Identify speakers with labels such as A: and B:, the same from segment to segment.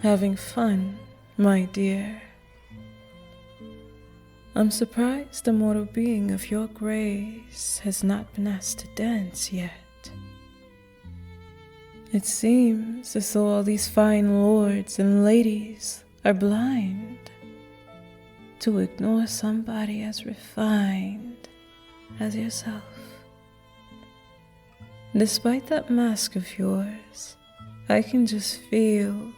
A: Having fun, my dear. I'm surprised a mortal being of your grace has not been asked to dance yet. It seems as though all these fine lords and ladies are blind to ignore somebody as refined as yourself. Despite that mask of yours, I can just feel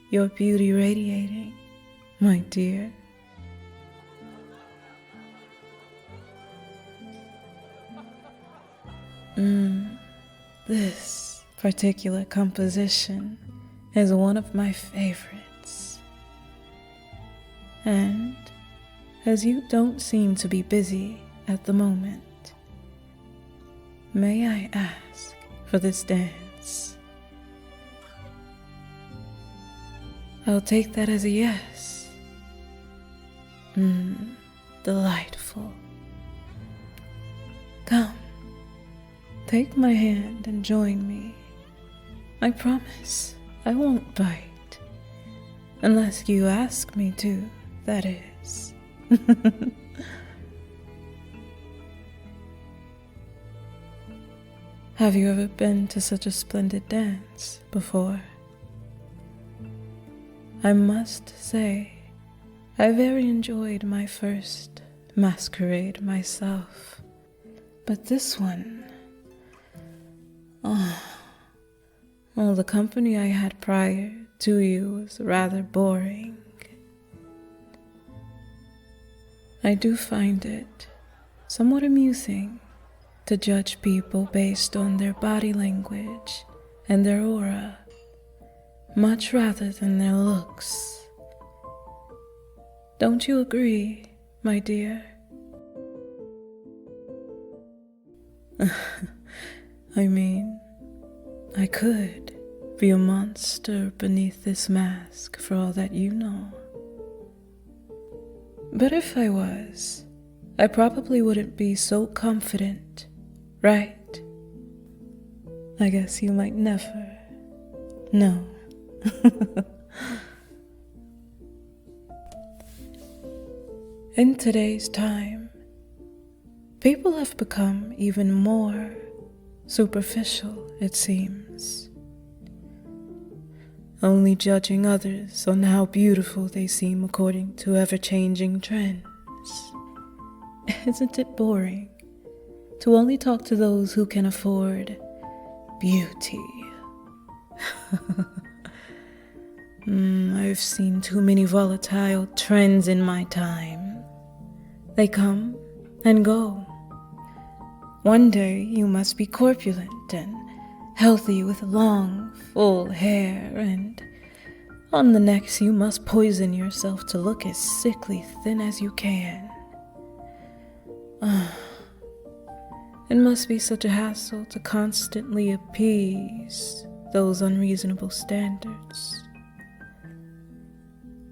A: your beauty radiating, my dear. This particular composition is one of my favorites. And as you don't seem to be busy at the moment, may I ask for this dance? I'll take that as a yes. Delightful. Come, take my hand and join me. I promise I won't bite. Unless you ask me to, that is. Have you ever been to such a splendid dance before? I must say, I very enjoyed my first masquerade myself, but this one, the company I had prior to you was rather boring. I do find it somewhat amusing to judge people based on their body language and their aura, much rather than their looks. Don't you agree, my dear? I mean, I could be a monster beneath this mask for all that you know. But if I was, I probably wouldn't be so confident, right? I guess you might never know. In today's time, people have become even more superficial, it seems, only judging others on how beautiful they seem according to ever-changing trends. Isn't it boring to only talk to those who can afford beauty? I've seen too many volatile trends in my time. They come and go. One day you must be corpulent and healthy with long, full hair, and on the next you must poison yourself to look as sickly thin as you can. It must be such a hassle to constantly appease those unreasonable standards.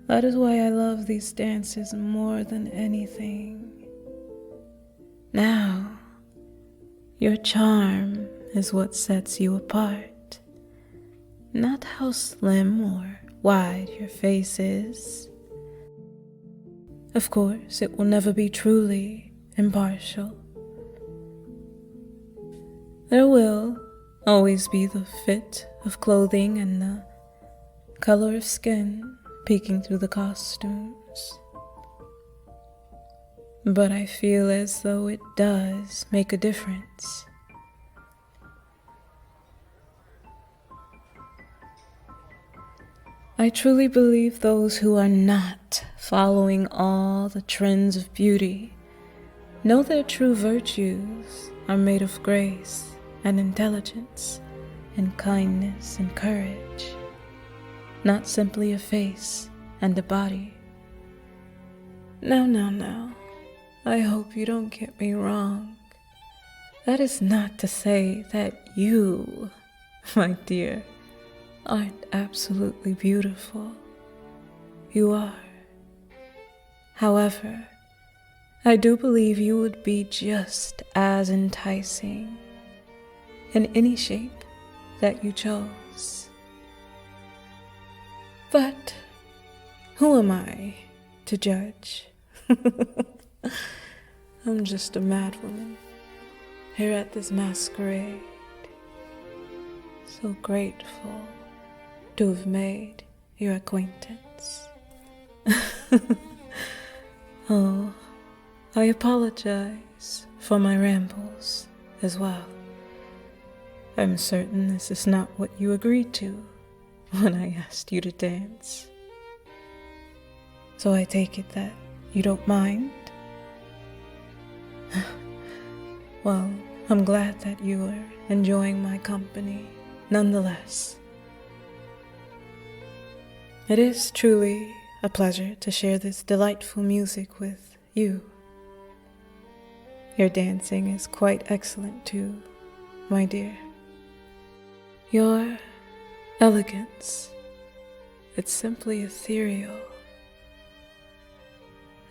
A: That is why I love these dances more than anything. Now, your charm is what sets you apart, not how slim or wide your face is. Of course, it will never be truly impartial. There will always be the fit of clothing and the color of skin peeking through the costumes. But I feel as though it does make a difference. I truly believe those who are not following all the trends of beauty know their true virtues are made of grace and intelligence and kindness and courage, not simply a face and a body. Now, I hope you don't get me wrong. That is not to say that you, my dear, aren't absolutely beautiful. You are. However, I do believe you would be just as enticing in any shape that you chose. But who am I to judge? I'm just a madwoman here at this masquerade, so grateful to have made your acquaintance. Oh, I apologize for my rambles as well. I'm certain this is not what you agreed to when I asked you to dance. So I take it that you don't mind? Well, I'm glad that you are enjoying my company nonetheless. It is truly a pleasure to share this delightful music with you. Your dancing is quite excellent too, my dear. Your elegance, it's simply ethereal.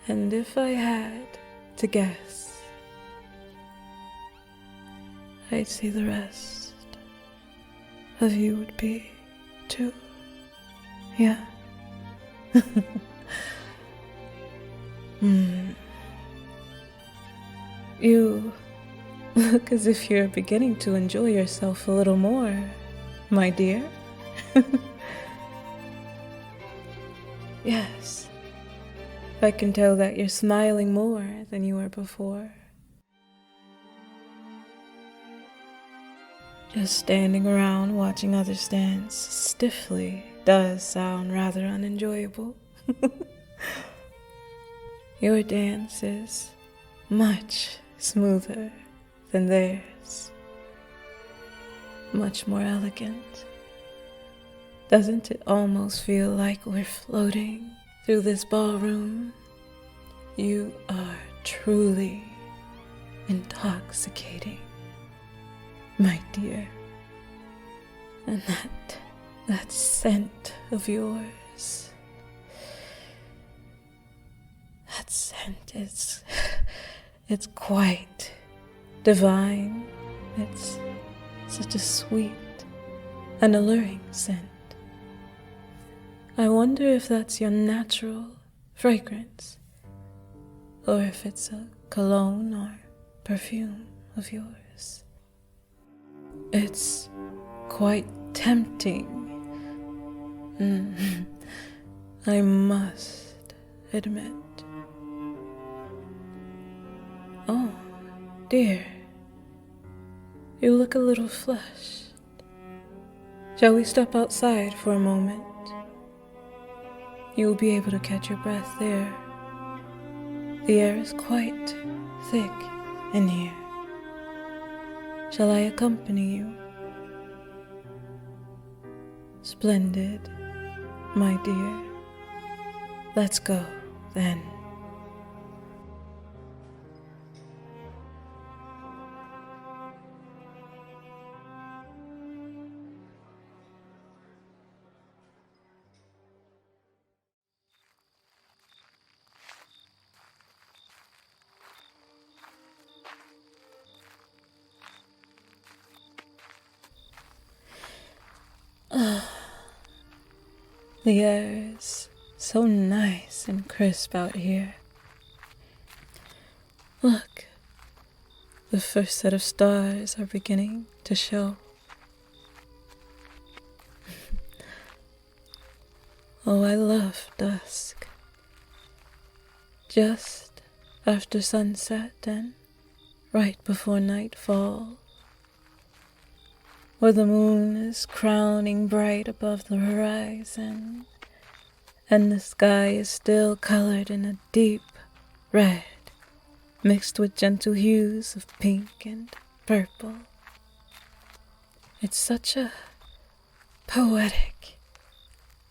A: And if I had to guess, I'd say the rest of you would be too. Yeah. You look as if you're beginning to enjoy yourself a little more, my dear. Yes, I can tell that you're smiling more than you were before. Just standing around watching others dance stiffly does sound rather unenjoyable. Your dance is much smoother than theirs, much more elegant. Doesn't it almost feel like we're floating through this ballroom? You are truly intoxicating, my dear. And that scent of yours, that scent it's quite divine. It's such a sweet and alluring scent. I wonder if that's your natural fragrance, or if it's a cologne or perfume of yours. It's quite tempting. I must admit. Oh, dear. You look a little flushed. Shall we step outside for a moment? You will be able to catch your breath there. The air is quite thick in here. Shall I accompany you? Splendid, my dear. Let's go, then. The air is so nice and crisp out here. Look, the first set of stars are beginning to show. Oh, I love dusk. Just after sunset and right before nightfall, where the moon is crowning bright above the horizon, and the sky is still colored in a deep red, mixed with gentle hues of pink and purple. It's such a poetic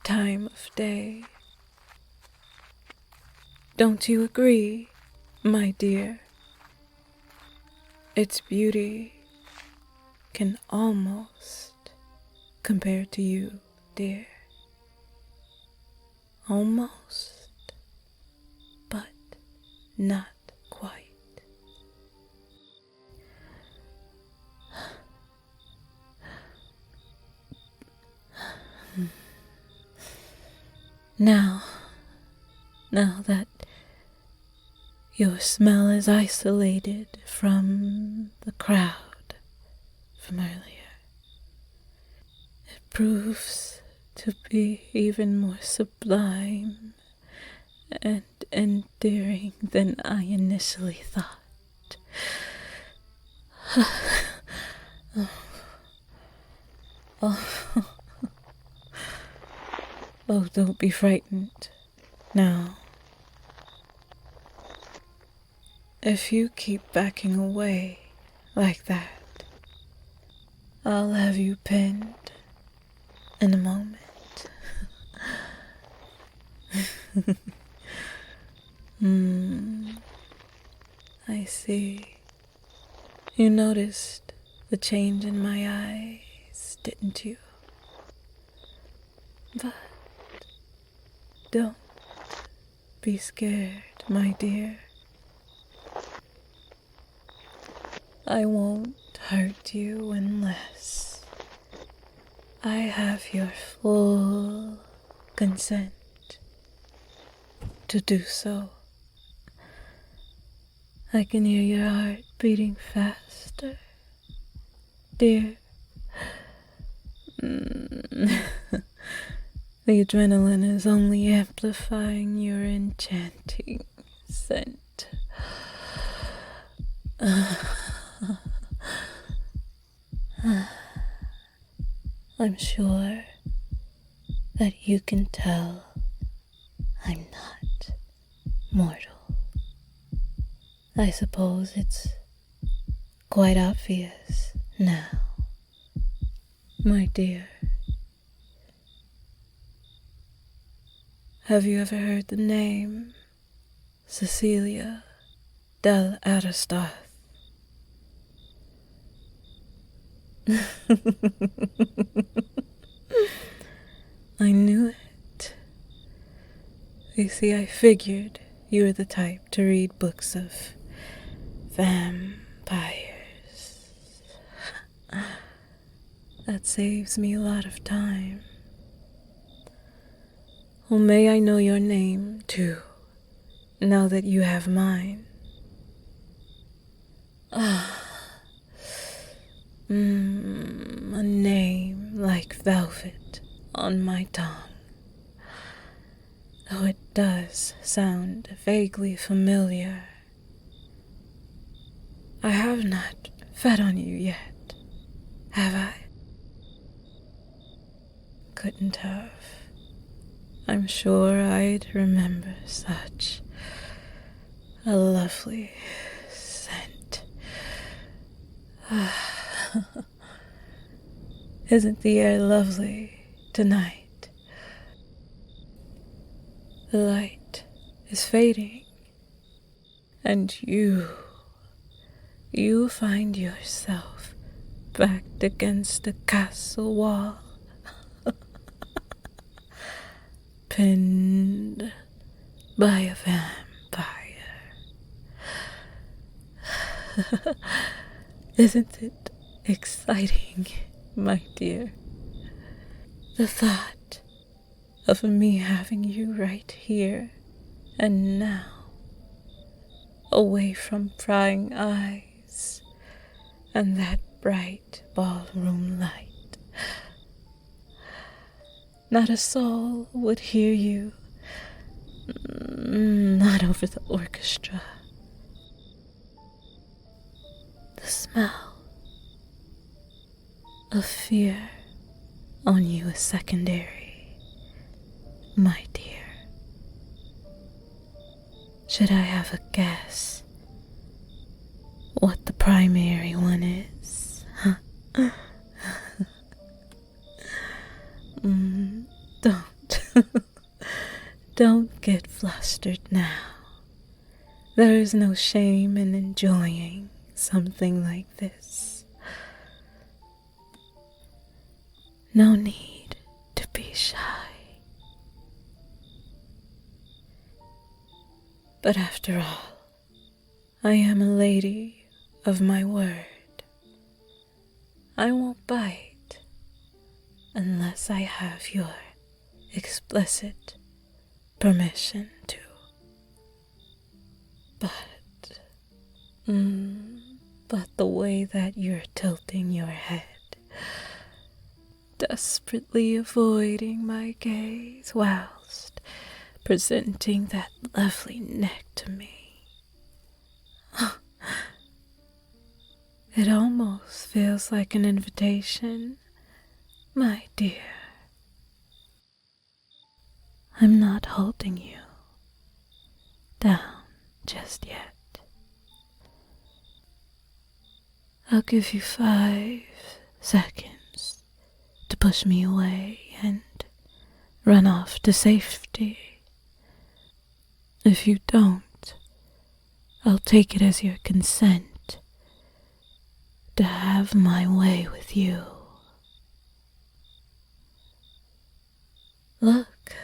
A: time of day. Don't you agree, my dear? Its beauty can almost compare to you, dear. Almost, but not quite. Now that your smell is isolated from the crowd from earlier, it proves to be even more sublime and endearing than I initially thought. Oh, don't be frightened. Now, if you keep backing away like that, I'll have you pinned in a moment. I see. You noticed the change in my eyes, didn't you? But don't be scared, my dear. I won't hurt you unless I have your full consent to do so. I can hear your heart beating faster, dear. The adrenaline is only amplifying your enchanting scent. I'm sure that you can tell I'm not mortal. I suppose it's quite obvious now, my dear. Have you ever heard the name Cecilia del Aristoth? I knew it. You see, I figured you were the type to read books of vampires. That saves me a lot of time. Well, may I know your name, too, now that you have mine? A name like velvet on my tongue. Though it does sound vaguely familiar. I have not fed on you yet, have I? Couldn't have. I'm sure I'd remember such a lovely scent. Isn't the air lovely tonight? The light is fading, and you find yourself backed against the castle wall, pinned by a vampire. Isn't it exciting, my dear? The thought of me having you right here and now, away from prying eyes and that bright ballroom light. Not a soul would hear you, not over the orchestra. The smell of fear on you is secondary, my dear. Should I have a guess what the primary one is? Don't get flustered now. There is no shame in enjoying something like this. No need to be shy. But after all, I am a lady of my word. I won't bite unless I have your explicit permission to. But the way that you're tilting your head, desperately avoiding my gaze whilst presenting that lovely neck to me. It almost feels like an invitation, my dear. I'm not holding you down just yet. I'll give you 5 seconds to push me away and run off to safety. If you don't, I'll take it as your consent to have my way with you. Look,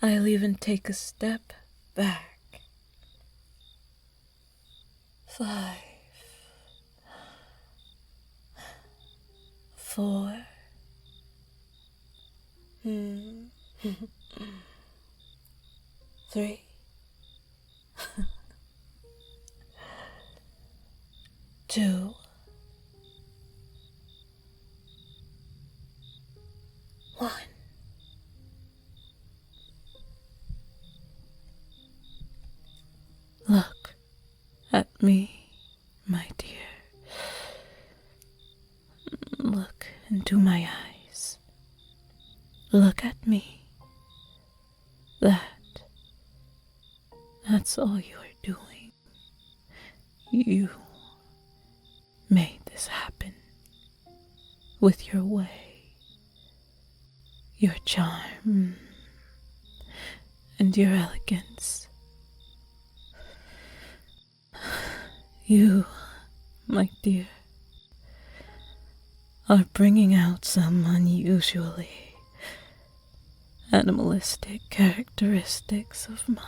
A: I'll even take a step back. 5, 4, 3, 2, 1. Look at me, my dear. Look into my eyes. Look at me. That's all you are doing. You made this happen with your way, your charm, and your elegance. You, my dear, are bringing out some unusually animalistic characteristics of mine.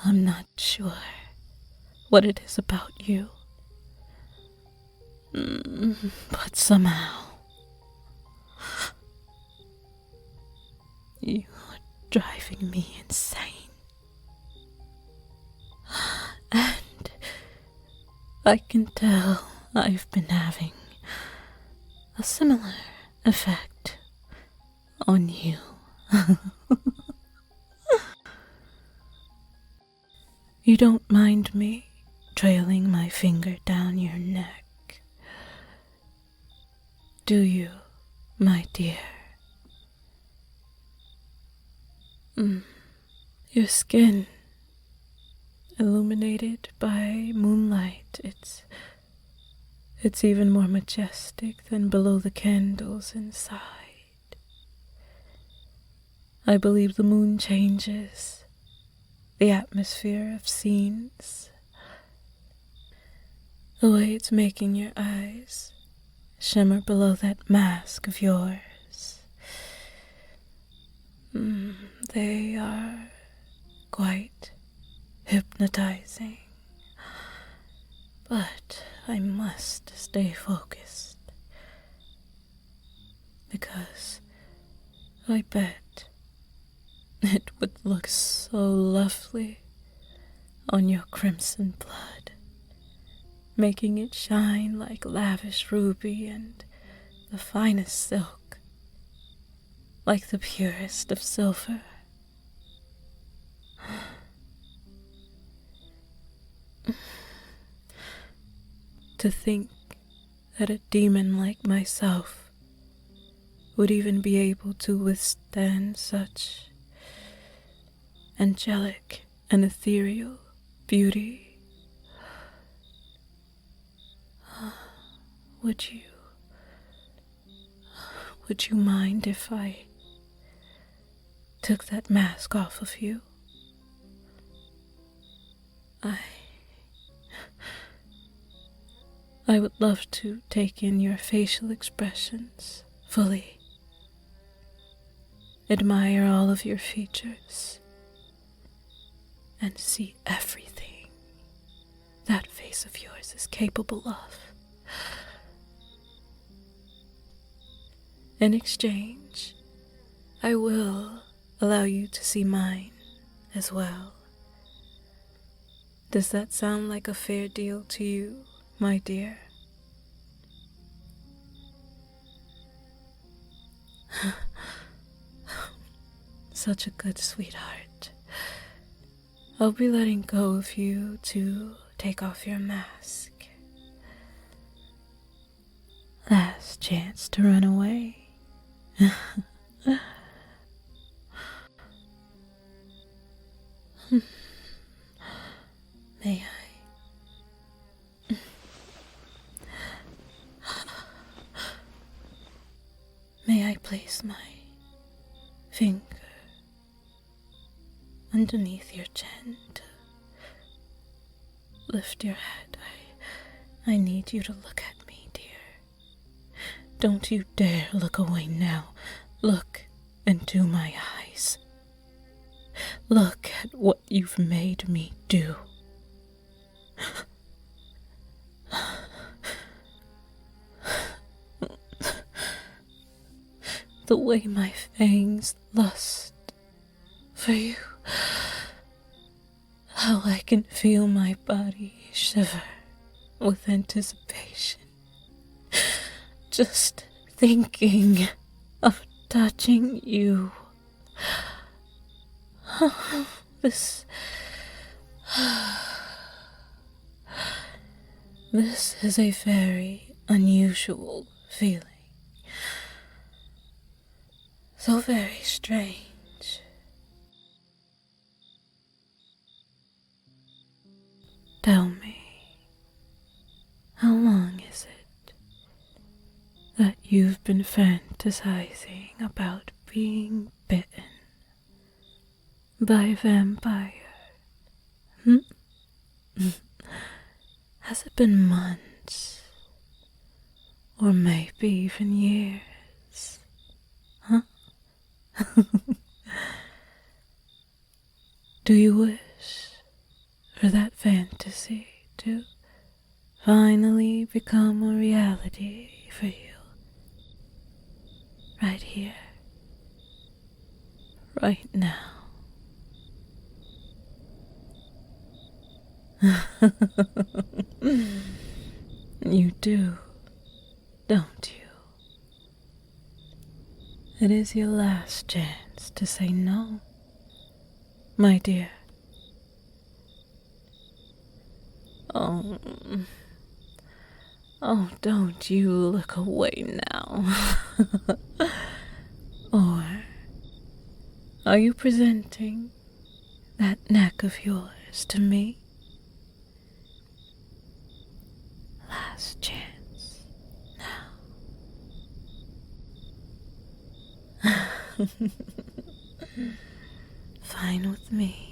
A: I'm not sure what it is about you, but somehow you are driving me insane. And I can tell I've been having a similar effect on you. You don't mind me trailing my finger down your neck, do you, my dear? Your skin, illuminated by moonlight, it's even more majestic than below the candles inside. I believe the moon changes the atmosphere of scenes, the way it's making your eyes shimmer below that mask of yours. They are quite hypnotizing, but I must stay focused, because I bet it would look so lovely on your crimson blood, making it shine like lavish ruby and the finest silk, like the purest of silver. To think that a demon like myself would even be able to withstand such angelic and ethereal beauty. Would you mind if I took that mask off of you? I would love to take in your facial expressions fully, admire all of your features, and see everything that face of yours is capable of. In exchange, I will allow you to see mine as well. Does that sound like a fair deal to you, my dear? Such a good sweetheart. I'll be letting go of you to take off your mask. Last chance to run away. May I? May I place my finger underneath your chin to lift your head? I need you to look at me, dear. Don't you dare look away now. Look into my eyes. Look at what you've made me do. The way my fangs lust for you. How I can feel my body shiver with anticipation. Just thinking of touching you. This is a very unusual feeling. So very strange. Tell me, how long is it that you've been fantasizing about being bitten by a vampire? Has it been months? Or maybe even years? Huh? Do you wish for that fantasy to finally become a reality for you? Right here. Right now. You do, don't you? It is your last chance to say no, my dear. Oh, don't you look away now. Or are you presenting that neck of yours to me? Last chance now. Fine with me.